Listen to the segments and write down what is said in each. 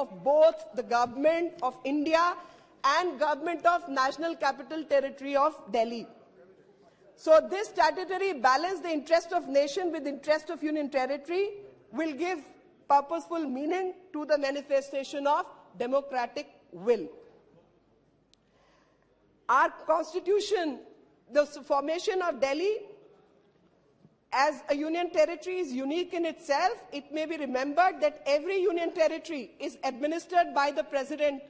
of both the government of India and government of National Capital Territory of Delhi. So this statutory balance, the interest of nation with interest of union territory, will give purposeful meaning to the manifestation of democratic will. Our constitution, the formation of Delhi as a union territory is unique in itself. It may be remembered that every union territory is administered by the president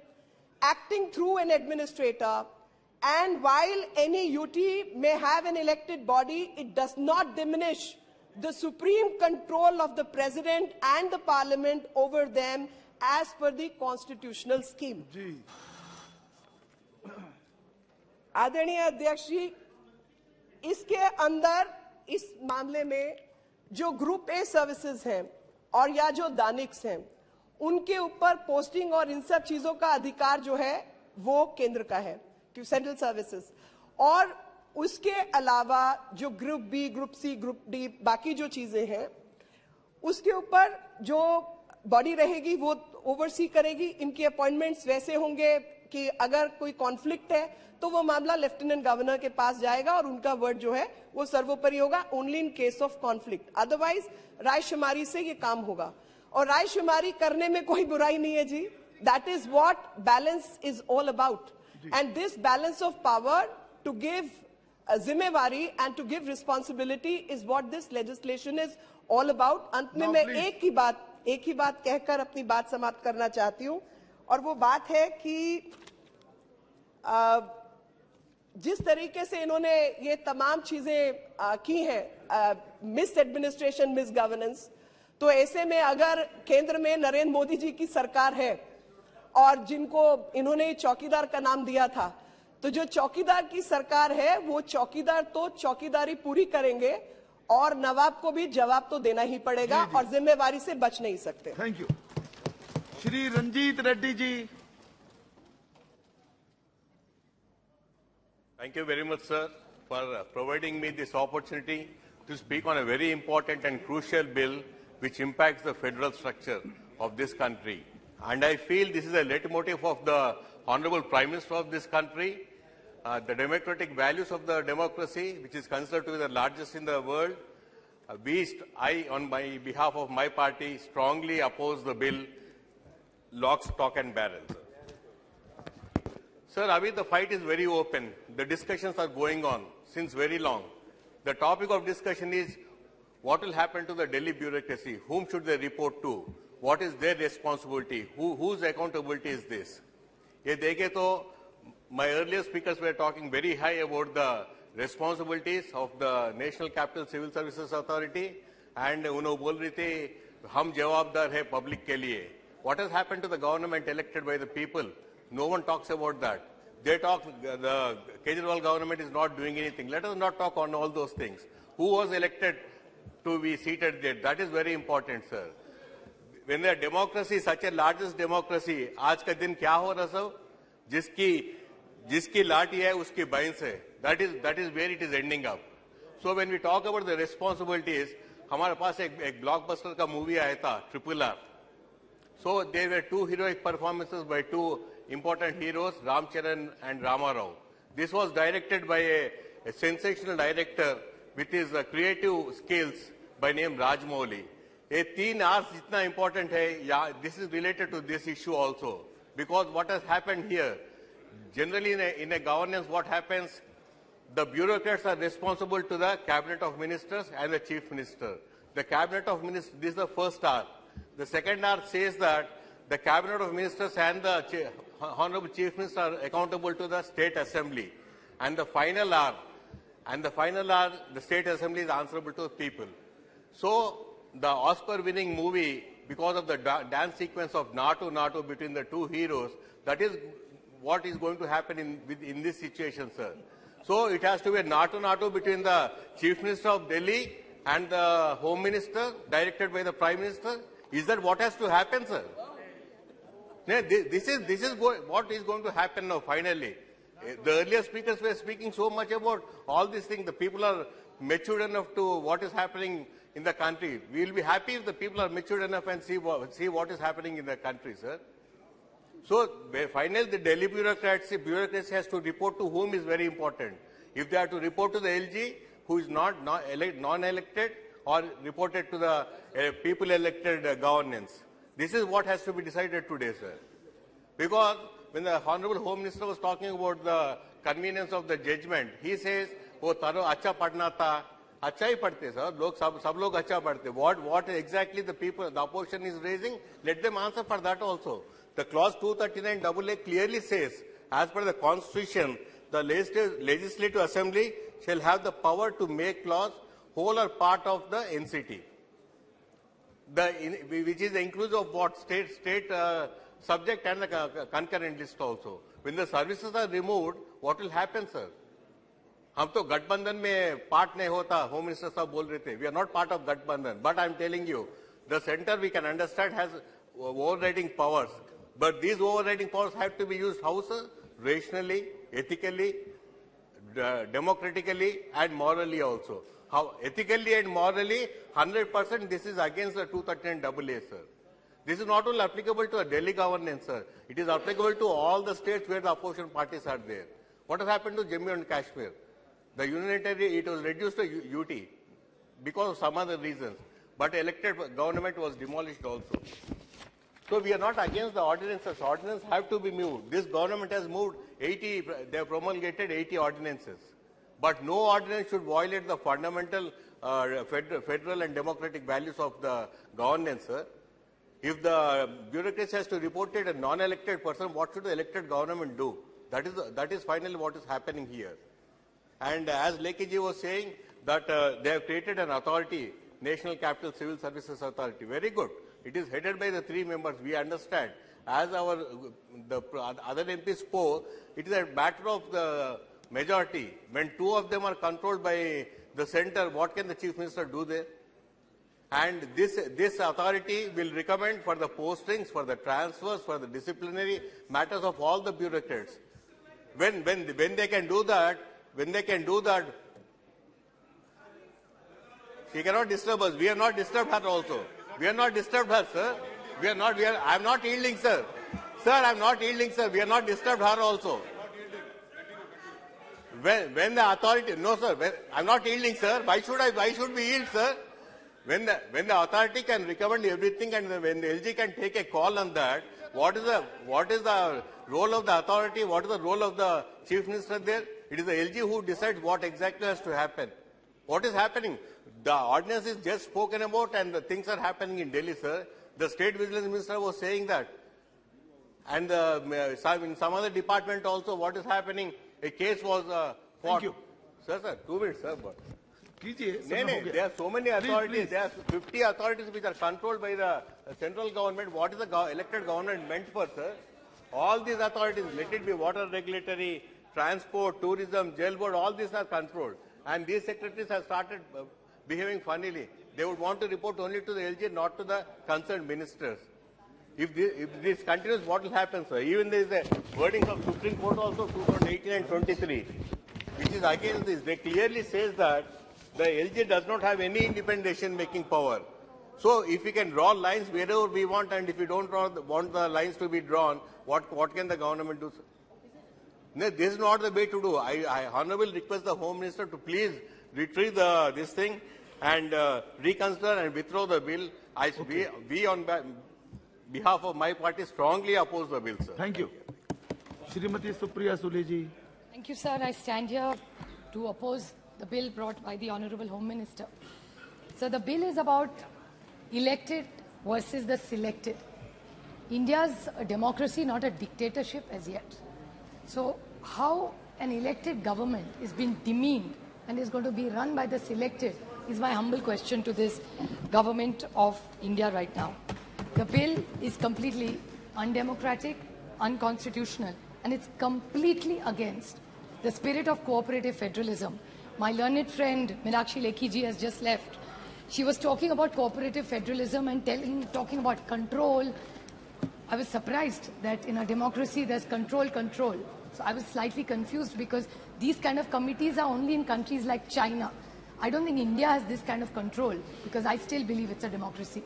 acting through an administrator, and while any UT may have an elected body, it does not diminish the supreme control of the president and the parliament over them as per the constitutional scheme. आदरणीय अध्यक्ष जी, इसके अंदर इस मामले में जो group A services हैं और या जो दानिक्स हैं, उनके ऊपर पोस्टिंग और इन सब चीजों का अधिकार जो है वो केंद्र का है, सेंट्रल सर्विसेज। और उसके अलावा जो group B, group C, group D, बाकी जो चीजें हैं, उसके ऊपर जो बॉडी रहेगी वो ओवरसी करेगी। इनकी अपॉइंटमेंट्स वैसे होंगे कि अगर कोई कॉन्फ्लिक्ट है तो वो मामला लेफ्टिनेंट गवर्नर के पास जाएगा और उनका वर्ड जो है वो सर्वोपरि होगा, only in case of conflict. Otherwise रायशुमारी से ये काम होगा, और रायशुमारी करने में कोई बुराई नहीं है जी। That is what balance is all about, and this balance of power to give जिम्मेवारी and to give responsibility is what this legislation is all about. अंत में मैं एक ही बात कहकर अपनी बात समाप्त करना चाहती हूं, और वो बात है कि जिस तरीके से इन्होंने ये तमाम चीजें की हैं, मिस एडमिनिस्ट्रेशन, मिस गवर्नेंस, तो ऐसे में अगर केंद्र में नरेंद्र मोदी जी की सरकार है और जिनको इन्होंने चौकीदार का नाम दिया था, तो जो चौकीदार की सरकार है वो चौकीदार तो चौकीदारी पूरी करेंगे और नवाब को भी जवाब तो देना ही पड़ेगा और जिम्मेवारी से बच नहीं सकते। Thank you. Shri Ranjit Reddy ji. Thank you very much, sir, for providing me this opportunity to speak on a very important and crucial bill which impacts the federal structure of this country. And I feel this is a leitmotif of the Honorable Prime Minister of this country, the democratic values of the democracy, which is considered to be the largest in the world. I, on my behalf of my party, strongly oppose the bill, lock, stock and barrel. Sir, Abhi, the fight is very open. The discussions are going on since very long. The topic of discussion is what will happen to the Delhi bureaucracy? Whom should they report to? What is their responsibility? Whose accountability is this? Ye dekhe to, my earlier speakers were talking very high about the responsibilities of the National Capital Civil Services Authority, and उन्होंने बोल रही थी हम जवाबदार है public के लिए. What has happened to the government elected by the people? No one talks about that. They talk, the Kejriwal government is not doing anything. Let us not talk on all those things. Who was elected to be seated there? That is very important, sir. When the democracy, such a largest democracy, आज का दिन क्या हो रहा सब? जिसकी लाठी है उसकी बैंस है. That is where it is ending up. So when we talk about the responsibilities, हमारे पास एक blockbuster का movie आया था, RRR. So there were two heroic performances by two important heroes, Ramcharan and Ramarao. This was directed by a sensational director with his creative skills by name Rajmouli. A 3 hours jitna important hai, yeah, this is related to this issue also. Because what has happened here, generally in a governance, what happens, the bureaucrats are responsible to the cabinet of ministers and the chief minister. The cabinet of ministers, this is the first hour. The second hour says that the cabinet of ministers and the honorable chief minister are accountable to the state assembly. And the final hour, the state assembly is answerable to the people. So the Oscar-winning movie, because of the dance sequence of Natu between the two heroes, that is what is going to happen in this situation, sir. So it has to be a Natu between the chief minister of Delhi and the home minister, directed by the prime minister. Is that what has to happen, sir? This is what is going to happen now, finally. The earlier speakers were speaking so much about all these things. The people are matured enough to what is happening in the country. We will be happy if the people are matured enough and see what is happening in the country, sir. So finally, the Delhi bureaucracy has to report to whom is very important. If they are to report to the LG, who is non-elected, or reported to the people-elected governance. This is what has to be decided today, sir. Because when the Honorable Home Minister was talking about the convenience of the judgment, he says, "Oh, taro acha padna tha." Acha hi padte, sir. Sab log acha padte. What exactly the opposition is raising? Let them answer for that also. The clause 239AA clearly says, as per the Constitution, the Legislative Assembly shall have the power to make laws whole or part of the NCT. Which is inclusive of what? State subject and the concurrent list also. When the services are removed, what will happen, sir? हम तो गठबंधन में part नहीं होता, Home Minister साहब बोल रहे थे. We are not part of गठबंधन. But I am telling you, the center we can understand has overriding powers. But these overriding powers have to be used how, sir? Rationally, ethically, democratically, and morally also. How ethically and morally, 100% this is against the 239AA, sir. This is not only applicable to a Delhi governance, sir. It is applicable to all the states where the opposition parties are there. What has happened to Jammu and Kashmir? The unitary, it was reduced to UT because of some other reasons. But elected government was demolished also. So we are not against the ordinances. Ordinances have to be moved. This government has moved 80, they have promulgated 80 ordinances. But no ordinance should violate the fundamental federal and democratic values of the governance, sir. If the bureaucracy has to report it a non-elected person, what should the elected government do? That is finally what is happening here. And as Lekiji was saying, that they have created an authority, National Capital Civil Services Authority. Very good. It is headed by the 3 members. We understand. As the other MPs spoke, it is a matter of the majority. When 2 of them are controlled by the center, what can the Chief Minister do there? And this authority will recommend for the postings, for the transfers, for the disciplinary matters of all the bureaucrats. When they can do that, she cannot disturb us. We have not disturbed her also. We have not disturbed her, sir. I am not yielding, sir. Sir, I am not yielding, sir. We have not disturbed her also. When the authority, no, sir. I am not yielding, sir. Why should we yield, sir? When the authority can recommend everything and when the LG can take a call on that, what is the role of the authority? What is the role of the Chief Minister there? It is the LG who decides what exactly has to happen. What is happening? The ordinance is just spoken about and the things are happening in Delhi, sir. The State Vigilance Minister was saying that. And in some other department also, what is happening? A case was fought. Thank you. Sir, 2 minutes, sir. No, there are so many authorities. Please. There are 50 authorities which are controlled by the central government. What is the elected government meant for, sir? All these authorities, let it be water regulatory, transport, tourism, jail board, all these are controlled. And these secretaries have started behaving funnily. They would want to report only to the LG, not to the concerned ministers. If this continues, what will happen, sir? Even there is a wording of Supreme Court also, 2018 and 23, which is against this. They clearly says that the LG does not have any independent decision-making power. So if we can draw lines wherever we want, and if we don't want the lines to be drawn, what can the government do, sir? No, this is not the way to do. I honorably request the Home Minister to please retrieve this thing and reconsider and withdraw the bill. We on behalf of my party strongly oppose the bill, sir. Thank you. Shrimati Supriya Sule ji. Thank you, sir. I stand here to oppose the bill brought by the Honorable Home Minister. So the bill is about elected versus the selected. India's a democracy, not a dictatorship as yet. So how an elected government is being demeaned and is going to be run by the selected is my humble question to this government of India right now. The bill is completely undemocratic, unconstitutional, and it's completely against the spirit of cooperative federalism. My learned friend Meenakshi Lekhi ji has just left. She was talking about cooperative federalism and talking about control. I was surprised that in a democracy there's control. So I was slightly confused because these kind of committees are only in countries like China. I don't think India has this kind of control, because I still believe it's a democracy.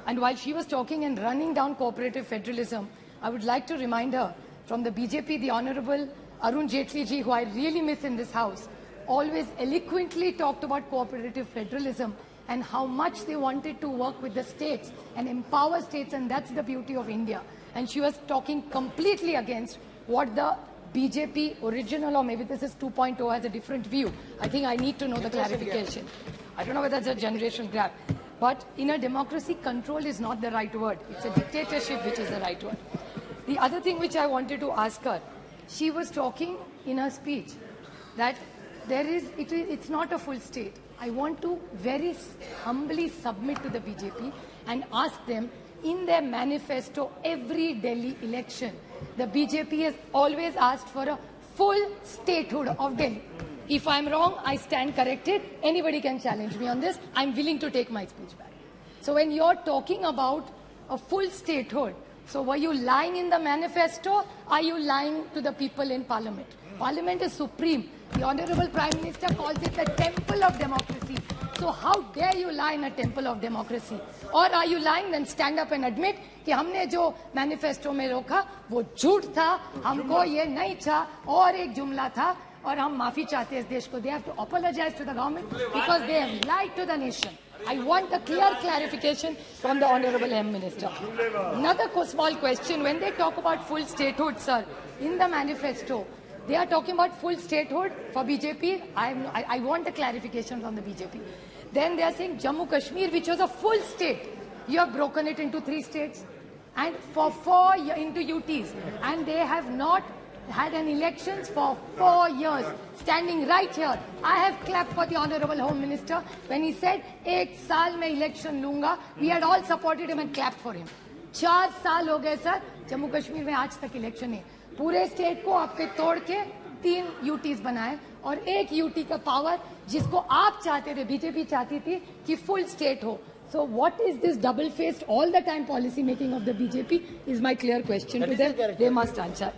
And while she was talking and running down cooperative federalism, I would like to remind her, from the BJP, the Honorable Arun Jaitley ji, who I really miss in this house, always eloquently talked about cooperative federalism and how much they wanted to work with the states and empower states, and that's the beauty of India. And she was talking completely against what the BJP original, or maybe this is 2.0, has a different view. I think I need to know the clarification. I don't know whether it's a generation gap. But in a democracy, control is not the right word. It's a dictatorship which is the right word. The other thing which I wanted to ask her, she was talking in her speech that it's not a full state. I want to very humbly submit to the BJP and ask them, in their manifesto, every Delhi election, the BJP has always asked for a full statehood of Delhi. If I'm wrong, I stand corrected. Anybody can challenge me on this. I'm willing to take my speech back. So when you're talking about a full statehood, so were you lying in the manifesto? Are you lying to the people in Parliament? Parliament is supreme. The Honorable Prime Minister calls it the temple of democracy. So how dare you lie in a temple of democracy? Or are you lying? Then stand up and admit कि हमने जो manifesto में रोका वो झूठ था, हमको ये नहीं था, और एक जुमला था, और हम माफी चाहते हैं इस देश को. They have to apologize to the government because they have lied to the nation. I want a clear clarification from the Honorable M Minister. Another small question: when they talk about full statehood, sir, in the manifesto, they are talking about full statehood for BJP. I want a clarification from the BJP. Then they are saying Jammu Kashmir, which was a full state, you have broken it into 3 states and for 4 into UTs, and they have not had an elections for 4 years. Standing right here, I have clapped for the Honorable Home Minister when he said, "Ek saal mein election lunga." We had all supported him and clapped for him. 4 साल हो गए sir, Jammu Kashmir में आज तक election नहीं. पूरे state को आपके तोड़ के 3 यूटीज बनाए और 1 यूटी का पावर जिसको आप चाहते थे, बीजेपी चाहती थी कि फुल स्टेट हो. So what is this double-faced all the time policy making of the BJP is my clear question to them. They must answer.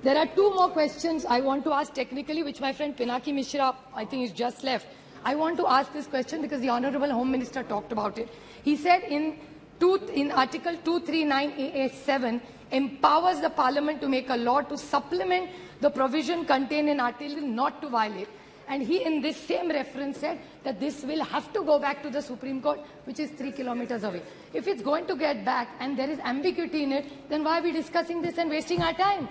There are 2 more questions I want to ask technically, which my friend Pinaki Mishra, I think, is just left. I want to ask this question because the Honorable Home Minister talked about it. He said in Article 239AA7 empowers the Parliament to make a law to supplement the provision contained in article not to violate. And he, in this same reference, said that this will have to go back to the Supreme Court, which is 3 kilometers away. If it's going to get back and there is ambiguity in it, then why are we discussing this and wasting our time?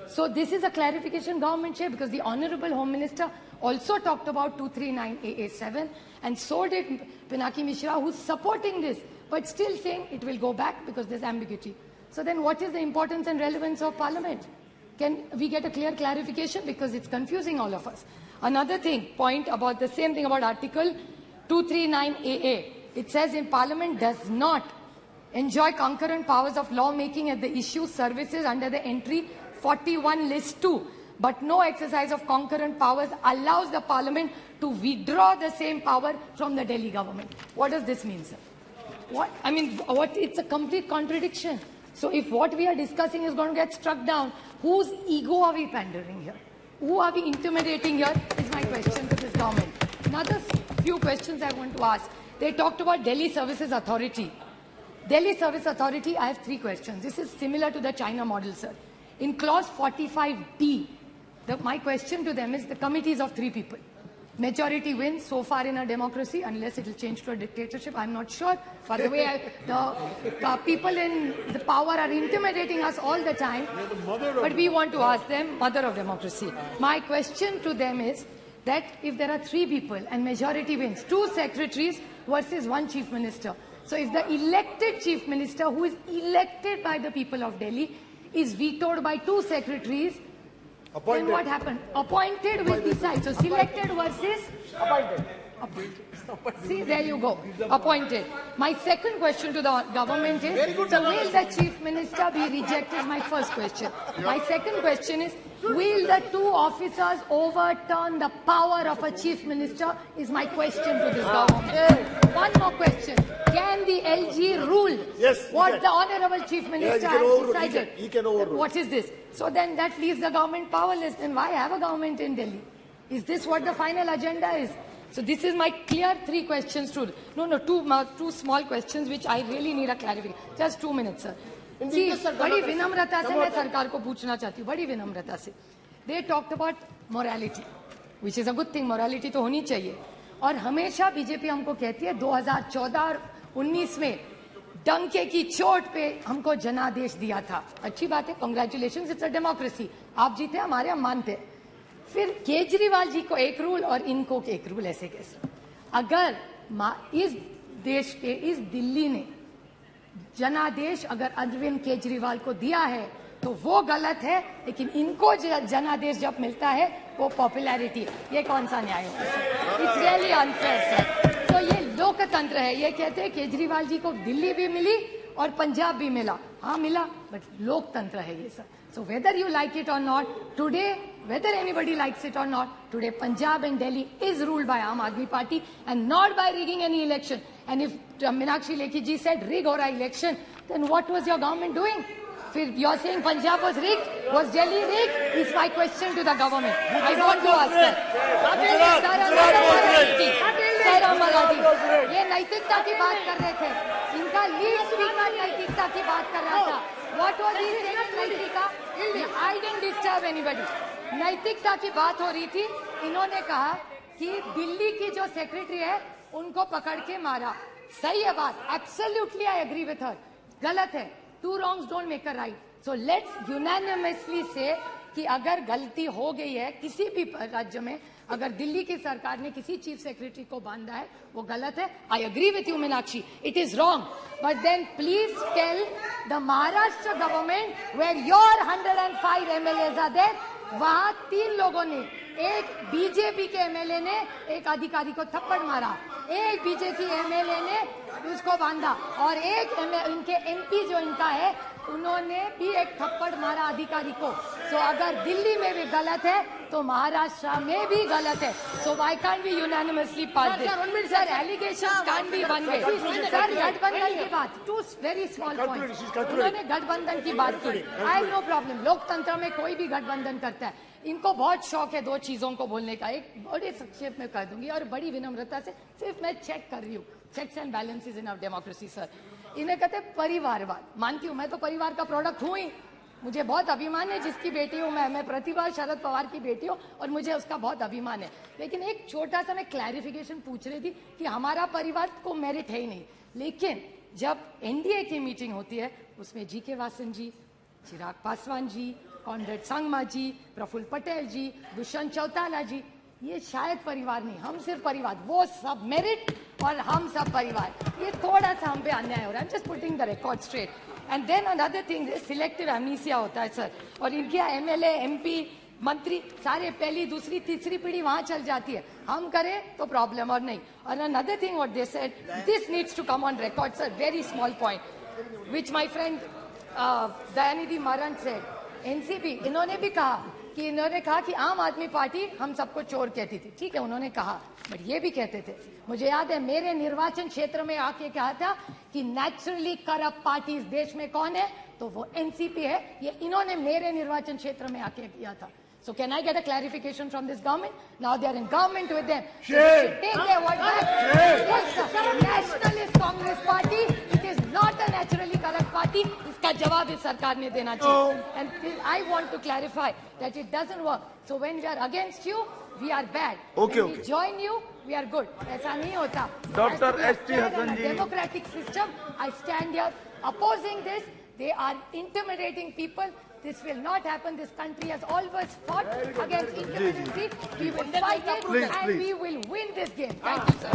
So this is a clarification government share, because the Honorable Home Minister also talked about 239AA7, and so did Pinaki Mishra, who's supporting this, but still saying it will go back because there's ambiguity. So then what is the importance and relevance of Parliament? Can we get a clear clarification? Because it's confusing all of us. Another point about the same thing about Article 239AA. It says in Parliament does not enjoy concurrent powers of lawmaking at the issue services under the entry 41 list 2. But no exercise of concurrent powers allows the Parliament to withdraw the same power from the Delhi government. What does this mean, sir? It's a complete contradiction. So if what we are discussing is going to get struck down, whose ego are we pandering here? Who are we intimidating here is my question to this government. Another few questions I want to ask. They talked about Delhi Services Authority. Delhi Service Authority, I have 3 questions. This is similar to the China model, sir. In clause 45D, my question to them is the committees of 3 people. Majority wins so far in a democracy, unless it will change to a dictatorship. I'm not sure. By the way, the people in the power are intimidating us all the time. But we want to ask them, mother of democracy. My question to them is that if there are 3 people and majority wins, 2 secretaries versus 1 chief minister. So if the elected chief minister, who is elected by the people of Delhi, is vetoed by 2 secretaries, then what happened? Appointed will decide. So selected versus appointed. See, there you go. Appointed. My second question to the government is, so will the chief minister be rejected? My first question. My second question is, will the 2 officers overturn the power of a chief minister? Is my question to this government. One more question. Can the LG rule what the Honorable Chief Minister has decided? He can overrule. What is this? So then that leaves the government powerless. Then why have a government in Delhi? Is this what the final agenda is? So this is my clear 3 questions to, two small questions which I really need a clarification. Just 2 minutes, sir. See, बड़ी विनम्रता से मैं सरकार को पूछना चाहती हूँ, बड़ी विनम्रता से. They talked about morality, which is a good thing. Morality तो होनी चाहिए. और हमेशा बीजेपी हमको कहती है 2014 और 19 में डंके की चोट पे हमको जनादेश दिया था. अच्छी बात है, कांग्रेचुलेशंस, इट्स अ डेमोक्रेसी. आप जीते, हमारे हम मानते हैं. फिर केजरीवाल जी को एक रूल और इनको एक रूल, ऐसे कैसे? अगर इस देश के, इस दिल्ली ने जनादेश अगर अरविंद केजरीवाल को दिया है तो वो गलत है, लेकिन इनको जनादेश जब मिलता है वो पॉपुलैरिटी. ये कौन सा न्याय होगा? It's really unfair sir. तो ये लोकतंत्र है. ये कहते हैं केजरीवाल जी को दिल्ली भी मिली और पंजाब भी मिला. हाँ मिला, बट लोकतंत्र है ये sir. So whether you like it or not, today, whether anybody likes it or not, today Punjab and Delhi is ruled by Aam Aadmi Party and not by rigging any election. And if Meenakshi Lekhi ji said rig or election, then what was your government doing? You're saying Punjab was rigged? Was Delhi rigged? Is my question to the government. I want to ask that. Sir Amravati, ये नैतिकता की बात कर रहे थे. इनका lead speaker नैतिकता की बात कर रहा था. What was he saying? नैतिकता? I didn't disturb anybody. नैतिकता की बात हो रही थी. इन्होंने कहा कि दिल्ली की जो सेक्रेटरी है उनको पकड़ के मारा. सही है बात. Absolutely I agree with her. गलत है. 2 wrongs don't make a right. So let's unanimously say कि अगर गलती हो गई है किसी भी राज्य में, अगर दिल्ली की सरकार ने किसी चीफ सेक्रेटरी को बांधा है वो गलत है. I agree with you, Meenakshi. It is wrong. But then please tell the Maharashtra government where your 105 MLAs are there, वहाँ 3 लोगों ने, एक बीजेपी के एमएलए ने एक अधिकारी को थप्पड़ मारा, एक बीजेपी एमएलए ने उसको बांधा, और एक इनके एमपी जो इनका है उन्होंने भी एक थप्पड़ मारा अधिकारी को. सो अगर दिल्ली में भी गलत है तो महाराष्ट्र में भी गलत है. So why can't be unanimously pass this? Sir allegations can't be one way. Sir गठबंधन की बात, 2 वेरी स्मॉल पॉइंट्स. उन्होंने गठबंधन की बात की. I know problem. लोकतंत्र में कोई भी गठबंधन करता है. इनको बहुत शौक है 2 चीजों को बोलने का. एक बड़े संक्षेप में कह दूंगी और बड़ी विनम्रता से, सिर्फ मैं चेक कर रही हूँ. Checks and balances in our democracy sir. इन्हें कहते हैं परिवारवाद. मानती हूँ, मैं तो परिवार का प्रोडक्ट हूँ ही. मुझे बहुत अभिमान है जिसकी बेटी हूँ मैं प्रतिभा शरद पवार की बेटी हूँ और मुझे उसका बहुत अभिमान है. लेकिन एक छोटा सा मैं क्लैरिफिकेशन पूछ रही थी कि हमारा परिवार को मेरिट है ही नहीं, लेकिन जब एनडीए की मीटिंग होती है उसमें जी.के. वासन जी, चिराग पासवान जी, कॉनरेड संगमा जी, प्रफुल्ल पटेल जी, दुष्यंत चौटाला जी, ये शायद परिवार नहीं, हम सिर्फ परिवार. वो सब मेरिट और हम सब परिवार. ये थोड़ा सा हम पे अन्याय हो रहा है. Just putting the record straight. And then another thing, selective amnesia होता है सर, और इनके एमएलए, एमपी, मंत्री सारे पहली, दूसरी, तीसरी पीढ़ी वहां चल जाती है. हम करें तो प्रॉब्लम और नहीं. और another thing what they said, this needs to come on record sir. Very small point which my friend Dayanidhi Maran said. NCP इन्होंने भी कहा कि आम आदमी पार्टी हम सबको चोर कहती थी. ठीक है, उन्होंने कहा, बट ये भी कहते थे, मुझे याद है मेरे निर्वाचन क्षेत्र में आके कहा था कि नेचुरली करप्ट पार्टी इस देश में कौन है, तो वो एनसीपी है. ये इन्होंने मेरे निर्वाचन क्षेत्र में आके किया था. So can I get a clarification from this government? Now they are in government with them. So they should take their word back. Nationalist Congress Party, it is not a naturally corrupt party. इसका जवाब इस सरकार ने देना चाहिए. And I want to clarify that it doesn't work. So when we are against you, we are bad. Okay, when we join you, we are good. ऐसा नहीं होता. Dr. S.T. Hasan ji. Democratic system, I stand here opposing this. They are intimidating people. This will not happen. This country has always fought against intimidacy. We will fight it and we will win this game. Thank you, sir.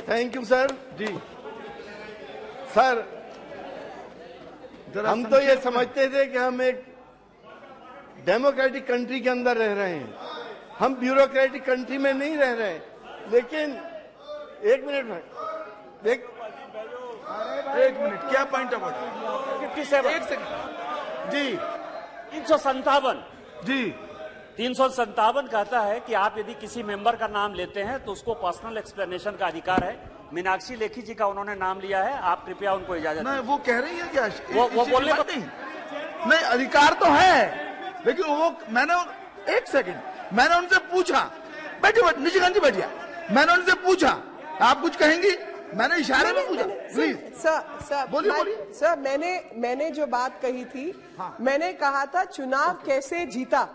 Thank you, sir. जी sir, हम तो ये समझते थे कि हम एक democratic country के अंदर रह रहे हैं, हम ब्यूरोक्रेटिक कंट्री में नहीं रह रहे हैं. लेकिन एक मिनट क्या पॉइंट ऑफ ऑर्डर? 57 एक सेकंड जी. 357 जी 357 कहता है कि आप यदि किसी मेंबर का नाम लेते हैं तो उसको पर्सनल एक्सप्लेनेशन का अधिकार है. मीनाक्षी लेखी जी का उन्होंने नाम लिया है, आप कृपया उनको इजाजत नहीं. वो कह रही है क्या वो बोलने नहीं, अधिकार तो है, लेकिन वो मैंने एक सेकंड मैंने उनसे पूछा, बैठिए निशिकांत जी बैठिए, मैंने उनसे पूछा आप कुछ कहेंगी, मैंने इशारे में पूछा। प्लीज सर बोलिए। सर मैंने जो बात कही थी, हाँ। मैंने कहा था चुनाव कैसे जीता,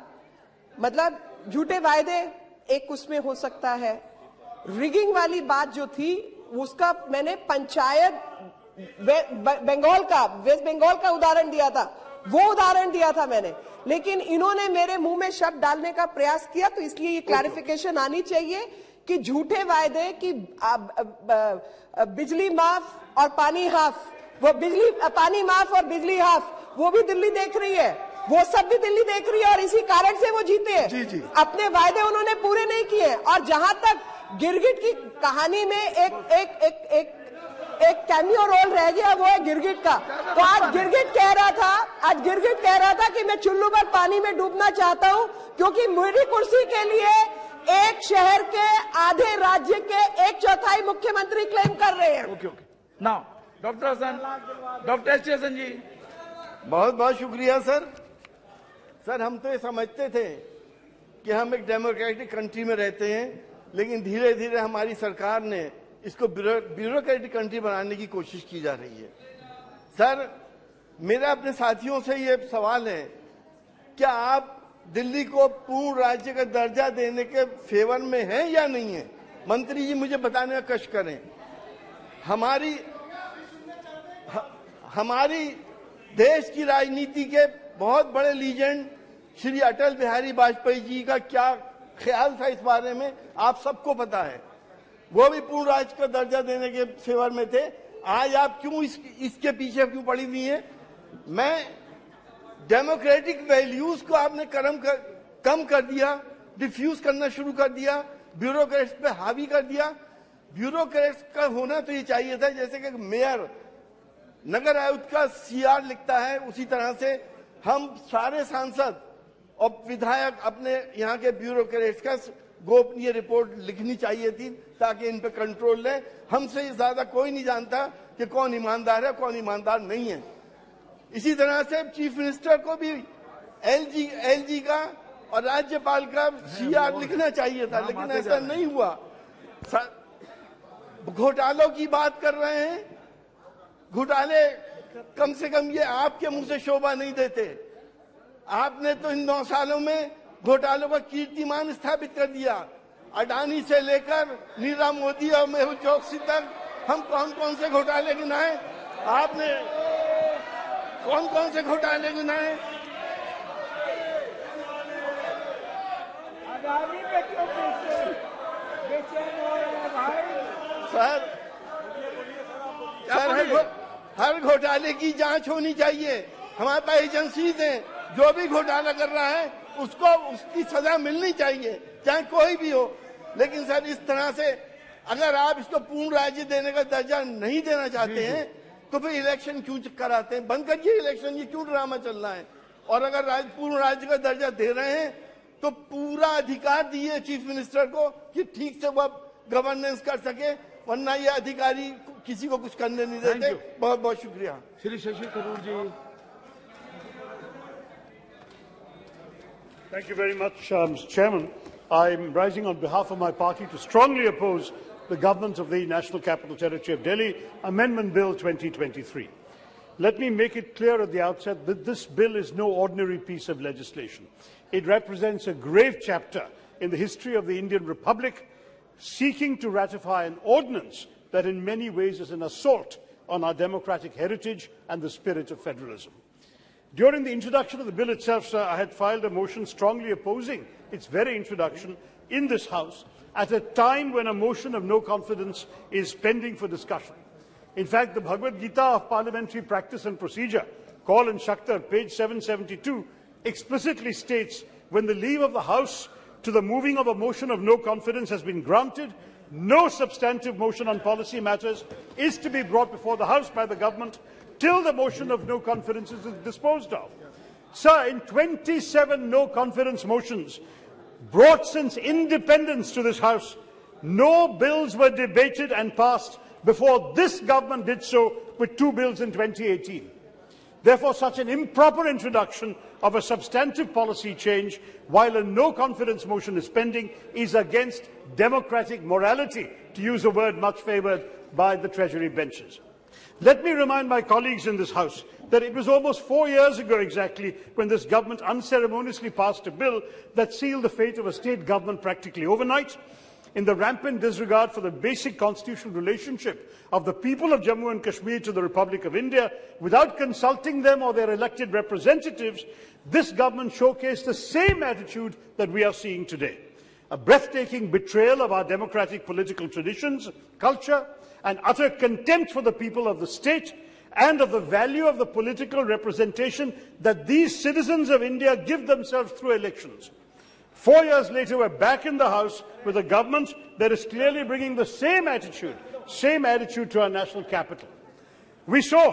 मतलब झूठे वायदे एक उसमें हो सकता है, रिगिंग वाली बात जो थी उसका मैंने पंचायत वेस्ट बंगाल का उदाहरण दिया था, वो उदाहरण दिया था मैंने, लेकिन इन्होंने मेरे मुंह में शब्द डालने का प्रयास किया, तो इसलिए ये क्लैरिफिकेशन आनी चाहिए कि झूठे वायदे कि बिजली माफ और पानी हाफ, वो पानी माफ और बिजली हाफ, वो भी दिल्ली देख रही है, वो सब भी दिल्ली देख रही है और इसी कारण से वो जीते हैं। जी। अपने वायदे उन्होंने पूरे नहीं किए। और जहां तक गिरगिट की कहानी में एक कैमियो रोल रह गया, वो है गिरगिट का। तो आज गिरगिट कह रहा था कि मैं चुल्लू पर पानी में डूबना चाहता हूं, क्योंकि मेरी कुर्सी के लिए एक शहर के आधे राज्य के 1/4 मुख्यमंत्री क्लेम कर रहे हैं। Okay now doctor Hasan, doctor S Hasan ji. बहुत बहुत शुक्रिया सर। सर हम तो ये समझते थे कि हम एक डेमोक्रेटिक कंट्री में रहते हैं, लेकिन धीरे धीरे हमारी सरकार ने इसको ब्यूरोक्रेटिक कंट्री बनाने की कोशिश की जा रही है। सर मेरा अपने साथियों से ये सवाल है, क्या आप दिल्ली को पूर्ण राज्य का दर्जा देने के फेवर में हैं या नहीं है? मंत्री जी मुझे बताने का कष्ट करें। हमारी देश की राजनीति के बहुत बड़े लीजेंड श्री अटल बिहारी वाजपेयी जी का क्या ख्याल था इस बारे में आप सबको पता है। वो भी पूर्ण राज्य का दर्जा देने के फेवर में थे। आज आप क्यों इसके पीछे क्यों पड़ी हुई हैं? मैं डेमोक्रेटिक वैल्यूज को आपने कम कर दिया, डिफ्यूज करना शुरू कर दिया, ब्यूरोक्रेट्स पे हावी कर दिया। ब्यूरोक्रेट्स का होना तो ये चाहिए था जैसे कि मेयर नगर आयुक्त का सीआर लिखता है, उसी तरह से हम सारे सांसद और विधायक अपने यहाँ के ब्यूरोक्रेट्स का गोपनीय रिपोर्ट लिखनी चाहिए थी, ताकि इन पे कंट्रोल ले। हमसे ज्यादा कोई नहीं जानता कि कौन ईमानदार है कौन ईमानदार नहीं है। इसी तरह से चीफ मिनिस्टर को भी एलजी का और राज्यपाल का सीआर लिखना चाहिए था, लेकिन ऐसा नहीं हुआ। घोटालों की बात कर रहे हैं, घोटाले कम से कम ये आपके मुंह से शोभा नहीं देते। आपने तो इन 9 सालों में घोटालों का कीर्तिमान स्थापित कर दिया। अडानी से लेकर नीरव मोदी और मेहुल चौकसी तक हम कौन कौन से घोटाले गिनाए? आपने कौन कौन से घोटाले गिनाए? सर हर घोटाले की जांच होनी चाहिए। हमारे पास एजेंसीज हैं, जो भी घोटाला कर रहा है उसको उसकी सजा मिलनी चाहिए, चाहे कोई भी हो। लेकिन सर इस तरह से अगर आप इसको पूर्ण राज्य देने का दर्जा नहीं देना चाहते हैं तो फिर इलेक्शन क्यों कराते हैं? बंद करिए इलेक्शन, ये क्यों ड्रामा चल रहा है? और अगर पूर्ण राज्य का दर्जा दे रहे हैं तो पूरा अधिकार दिए चीफ मिनिस्टर को कि ठीक से वह गवर्नेंस कर सके, वरना ये अधिकारी किसी को कुछ करने नहीं देते। बहुत बहुत शुक्रिया। श्री शशि थरूर जी। Thank you very much, Mr. Chairman. I am rising on behalf of my party to strongly oppose the government of the National Capital Territory of Delhi Amendment Bill 2023. Let me make it clear at the outset that this bill is no ordinary piece of legislation. It represents a grave chapter in the history of the Indian Republic, seeking to ratify an ordinance that in many ways is an assault on our democratic heritage and the spirit of federalism. During the introduction of the bill itself, sir, I had filed a motion strongly opposing its very introduction in this House at a time when a motion of no confidence is pending for discussion. In fact, the Bhagavad Gita of Parliamentary Practice and Procedure, Call and Shaktar, page 772, explicitly states, when the leave of the House to the moving of a motion of no confidence has been granted, no substantive motion on policy matters is to be brought before the House by the government till the motion of no confidence is disposed of. Sir, in 27 no confidence motions brought since independence to this House, no bills were debated and passed before this government did so with 2 bills in 2018. Therefore, such an improper introduction of a substantive policy change, while a no-confidence motion is pending, is against democratic morality, to use a word much favoured by the Treasury benches. Let me remind my colleagues in this House that it was almost 4 years ago exactly when this government unceremoniously passed a bill that sealed the fate of a state government practically overnight, in the rampant disregard for the basic constitutional relationship of the people of Jammu and Kashmir to the Republic of India. Without consulting them or their elected representatives, this government showcased the same attitude that we are seeing today. A breathtaking betrayal of our democratic political traditions, culture, and utter contempt for the people of the state and of the value of the political representation that these citizens of India give themselves through elections. 4 years later, we're back in the House with a government that is clearly bringing the same attitude to our national capital. We saw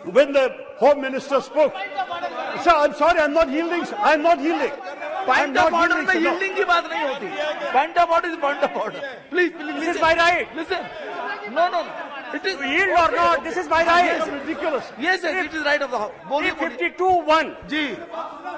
when the Home Minister spoke. Sir, I'm sorry, I'm not yielding. I'm not yielding. Point of order में yielding की बात नहीं होती. Point of order is point of order. Please, This is my right. Listen. No. It is Yield or not, this is my right. Yes, ridiculous. Yes, it is right of the House. 52-1. जी.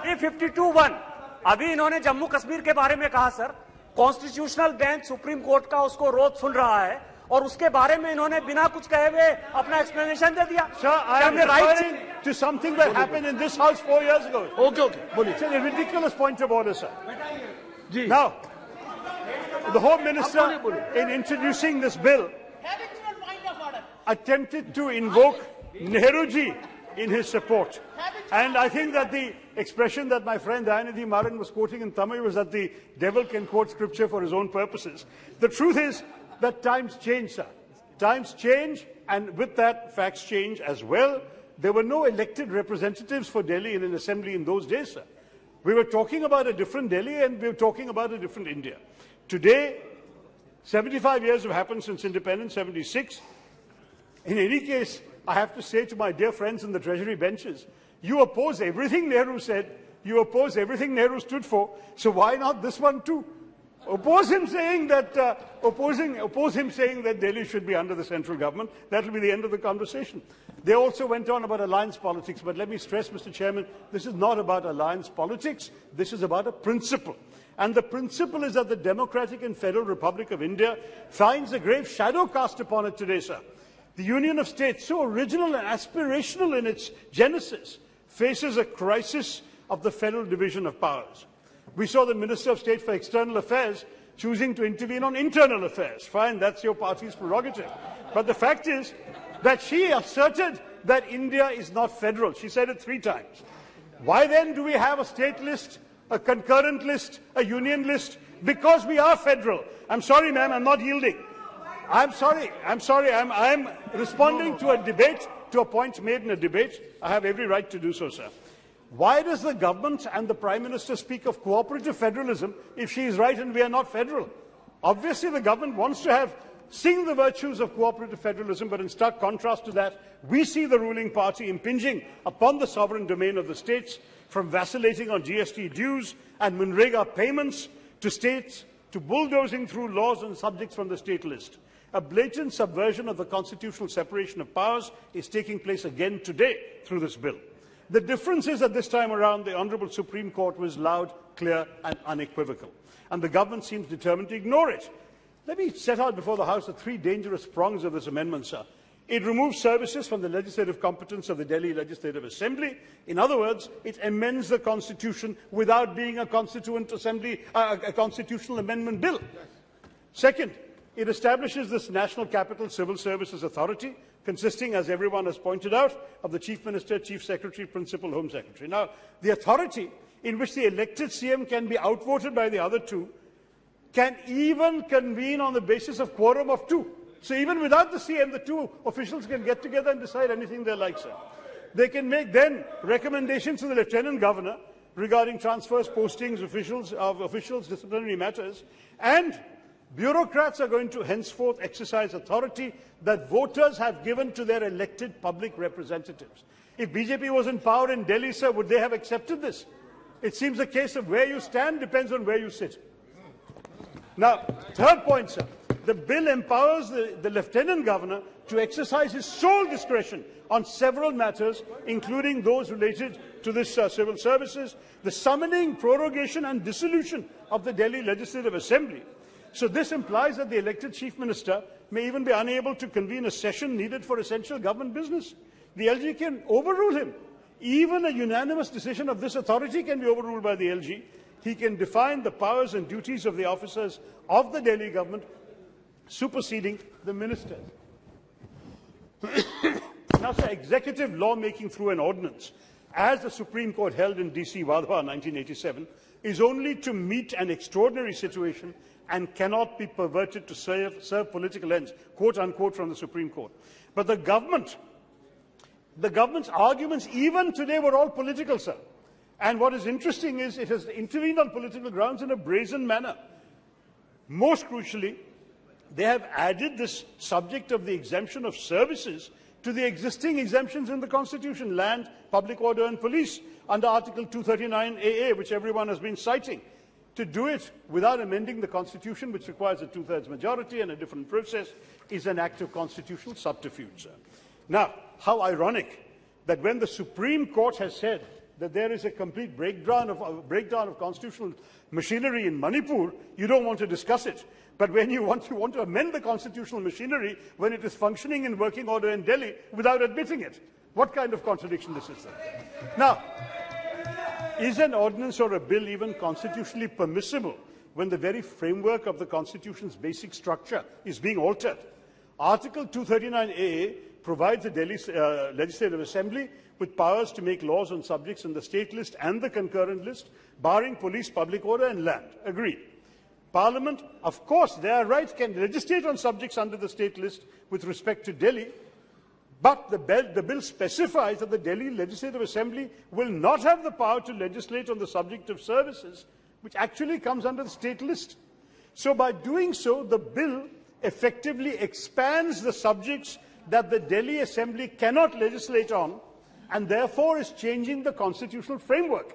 52-1. अभी इन्होंने जम्मू कश्मीर के बारे में कहा sir, constitutional bench supreme court का उसको रोज सुन रहा है और उसके बारे में इन्होंने बिना कुछ कहे हुए अपना एक्सप्लेनेशन दे दिया. Sir, I am referring to something that happened in this House 4 years ago. Okay. It's a ridiculous point of order, sir. Now, the Home Minister, in introducing this bill, attempted to invoke Nehruji in his support. And I think that the expression that my friend Dayanidhi Maran was quoting in Tamil was that the devil can quote scripture for his own purposes. The truth is that times change, sir. Times change, and with that, facts change as well. There were no elected representatives for Delhi in an assembly in those days, sir. We were talking about a different Delhi and we were talking about a different India. Today, 75 years have happened since independence, 76. In any case, I have to say to my dear friends in the Treasury benches, you oppose everything Nehru said, you oppose everything Nehru stood for, so why not this one too? Oppose him saying that Delhi should be under the central government. That will be the end of the conversation. They also went on about alliance politics, but let me stress, Mr. Chairman, this is not about alliance politics. This is about a principle. And the principle is that the Democratic and Federal Republic of India finds a grave shadow cast upon it today, sir. The Union of States, so original and aspirational in its genesis, faces a crisis of the federal division of powers. We saw the Minister of State for External Affairs choosing to intervene on internal affairs. Fine, that's your party's prerogative. But the fact is that she asserted that India is not federal. She said it 3 times. Why then do we have a state list, a concurrent list, a union list? Because we are federal. I'm sorry, ma'am, I'm not yielding. I'm sorry. I'm responding to a debate, to a point made in a debate. I have every right to do so, sir. Why does the government and the Prime Minister speak of cooperative federalism if she is right and we are not federal? Obviously, the government wants to sing the virtues of cooperative federalism, but in stark contrast to that, we see the ruling party impinging upon the sovereign domain of the states, from vacillating on GST dues and Manrega payments to states, to bulldozing through laws and subjects from the state list. A blatant subversion of the constitutional separation of powers is taking place again today through this bill. The difference is that this time around, the Honourable Supreme Court was loud, clear and unequivocal, and the government seems determined to ignore it. Let me set out before the House the 3 dangerous prongs of this amendment, sir. It removes services from the legislative competence of the Delhi Legislative Assembly. In other words, it amends the Constitution without being a Constituent Assembly, a constitutional amendment bill. Second, it establishes this National Capital Civil Services Authority, consisting, as everyone has pointed out, of the Chief Minister, Chief Secretary, Principal Home Secretary. Now, the authority in which the elected CM can be outvoted by the other 2 can even convene on the basis of quorum of 2. So even without the CM, the 2 officials can get together and decide anything they like, sir. They can make then recommendations to the Lieutenant Governor regarding transfers, postings, officials, disciplinary matters, and bureaucrats are going to henceforth exercise authority that voters have given to their elected public representatives. If BJP was in power in Delhi, sir, would they have accepted this? It seems a case of where you stand depends on where you sit. Now, third point, sir. The bill empowers the Lieutenant Governor to exercise his sole discretion on several matters, including those related to this civil services, the summoning, prorogation and dissolution of the Delhi Legislative Assembly. So this implies that the elected Chief Minister may even be unable to convene a session needed for essential government business. The LG can overrule him. Even a unanimous decision of this authority can be overruled by the LG. He can define the powers and duties of the officers of the Delhi government, superseding the ministers. Now, sir, executive lawmaking through an ordinance, as the Supreme Court held in DC Wadhwa 1987, is only to meet an extraordinary situation and cannot be perverted to serve political ends, quote unquote, from the Supreme Court. But the government's arguments, even today, were all political, sir. And what is interesting is it has intervened on political grounds in a brazen manner. Most crucially, they have added this subject of the exemption of services to the existing exemptions in the Constitution: land, public order and police, under Article 239 AA, which everyone has been citing. To do it without amending the Constitution, which requires a two-thirds majority and a different process, is an act of constitutional subterfuge, sir. Now, how ironic that when the Supreme Court has said that there is a complete breakdown of constitutional machinery in Manipur, you don't want to discuss it. But when you want to amend the constitutional machinery when it is functioning in working order in Delhi without admitting it. What kind of contradiction this is, sir? Now, is an ordinance or a bill even constitutionally permissible when the very framework of the Constitution's basic structure is being altered? Article 239AA provides the Delhi Legislative Assembly with powers to make laws on subjects in the state list and the concurrent list, barring police, public order and land. Agreed. Parliament, of course, their rights can legislate on subjects under the state list with respect to Delhi, but the bill specifies that the Delhi Legislative Assembly will not have the power to legislate on the subject of services, which actually comes under the state list. So by doing so, the bill effectively expands the subjects that the Delhi Assembly cannot legislate on, and therefore is changing the constitutional framework.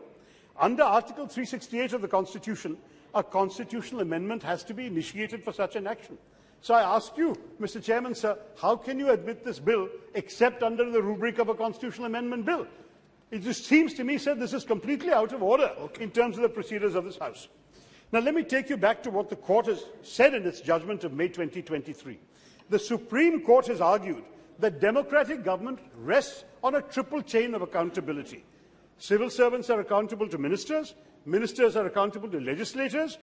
Under Article 368 of the Constitution, a constitutional amendment has to be initiated for such an action. So I ask you, Mr. Chairman, sir, how can you admit this bill except under the rubric of a constitutional amendment bill? It just seems to me, sir, this is completely out of order in terms of the procedures of this House. Now, let me take you back to what the Court has said in its judgment of May 2023. The Supreme Court has argued that democratic government rests on a triple chain of accountability. Civil servants are accountable to ministers, ministers are accountable to legislators,